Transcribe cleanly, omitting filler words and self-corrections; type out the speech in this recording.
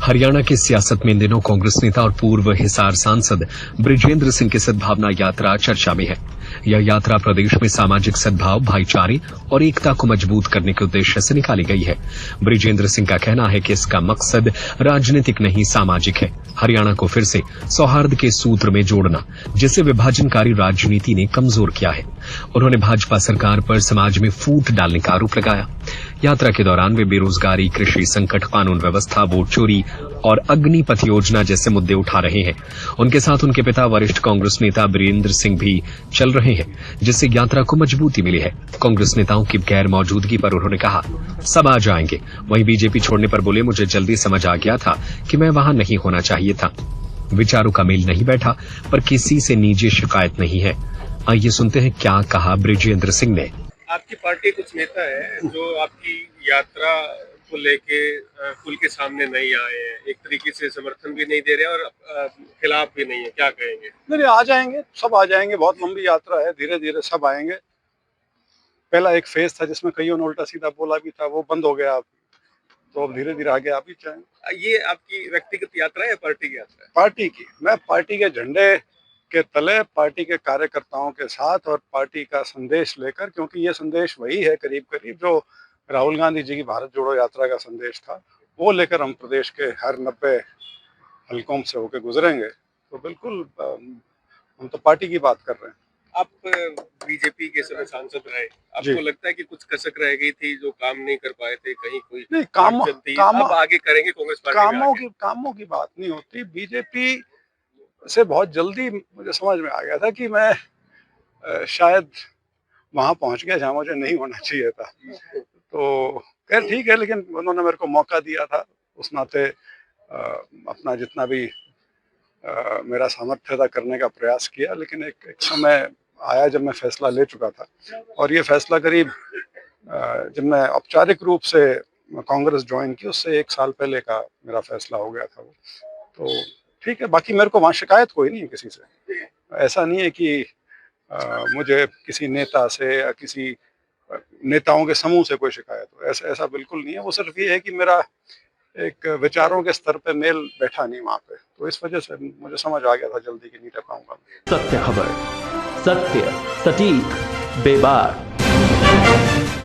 हरियाणा की सियासत में इन दिनों कांग्रेस नेता और पूर्व हिसार सांसद बृजेंद्र सिंह की सद्भावना यात्रा चर्चा में है। यह यात्रा प्रदेश में सामाजिक सद्भाव, भाईचारे और एकता को मजबूत करने के उद्देश्य से निकाली गई है। बृजेंद्र सिंह का कहना है कि इसका मकसद राजनीतिक नहीं, सामाजिक है। हरियाणा को फिर से सौहार्द के सूत्र में जोड़ना, जिसे विभाजनकारी राजनीति ने कमजोर किया है। उन्होंने भाजपा सरकार पर समाज में फूट डालने का आरोप लगाया। यात्रा के दौरान वे बेरोजगारी, कृषि संकट, कानून व्यवस्था, वोट चोरी और अग्निपथ योजना जैसे मुद्दे उठा रहे हैं। उनके साथ उनके पिता वरिष्ठ कांग्रेस नेता वीरेंद्र सिंह भी चल रहे हैं, जिससे यात्रा को मजबूती मिली है। कांग्रेस नेताओं की गैर मौजूदगी पर उन्होंने कहा, सब आ जाएंगे। वहीं बीजेपी छोड़ने पर बोले, मुझे जल्दी समझ आ गया था कि मैं वहां नहीं होना चाहिए था। विचारों का मेल नहीं बैठा, पर किसी से निजी शिकायत नहीं है। आइए सुनते हैं क्या कहा बृजेंद्र सिंह ने। आपकी पार्टी कुछ नेता है जो आपकी यात्रा को लेके खुल के सामने नहीं आए हैं, एक तरीके से समर्थन भी नहीं दे रहे और खिलाफ भी नहीं है, क्या कहेंगे? नहीं, आ जाएंगे, सब आ जाएंगे। बहुत लंबी यात्रा है, धीरे धीरे सब आएंगे। पहला एक फेज था जिसमें कईयों ने उल्टा सीधा बोला भी था, वो बंद हो गया। तो अब धीरे धीरे आगे आ भी जाएंगे। ये आपकी व्यक्तिगत यात्रा है या पार्टी की यात्रा है? पार्टी की। मैं पार्टी के झंडे के तले, पार्टी के कार्यकर्ताओं के साथ और पार्टी का संदेश लेकर, क्योंकि ये संदेश वही है करीब करीब जो राहुल गांधी जी की भारत जोड़ो यात्रा का संदेश था, वो लेकर हम प्रदेश के हर 90 हलकों से होकर गुजरेंगे। तो बिल्कुल हम तो पार्टी की बात कर रहे हैं। आप बीजेपी के समय सांसद रहे, आपको लगता है कि कुछ कसक रह गई थी जो काम नहीं कर पाए थे, कहीं कोई नहीं, काम अब आगे करेंगे कांग्रेस पार्टी? कामों की बात नहीं होती। बीजेपी से बहुत जल्दी मुझे समझ में आ गया था कि मैं शायद वहां पहुंच गया जहां मुझे नहीं होना चाहिए था। तो खैर ठीक है, लेकिन उन्होंने मेरे को मौका दिया था, उस नाते अपना जितना भी मेरा सामर्थ्य था करने का प्रयास किया। लेकिन एक समय आया जब मैं फैसला ले चुका था, और ये फैसला करीब जब मैं औपचारिक रूप से कांग्रेस ज्वाइन की उससे 1 साल पहले का मेरा फैसला हो गया था वो। तो ठीक है, बाकी मेरे को वहाँ शिकायत कोई नहीं है किसी से। ऐसा नहीं है कि मुझे किसी नेता से या किसी नेताओं के समूह से कोई शिकायत हो, ऐसा बिल्कुल नहीं है। वो सिर्फ ये है कि मेरा एक विचारों के स्तर पे मेल बैठा नहीं वहाँ पे, तो इस वजह से मुझे समझ आ गया था जल्दी कि नहीं रह पाऊंगा। सत्य खबर, सत्य, सटीक, बेबाक।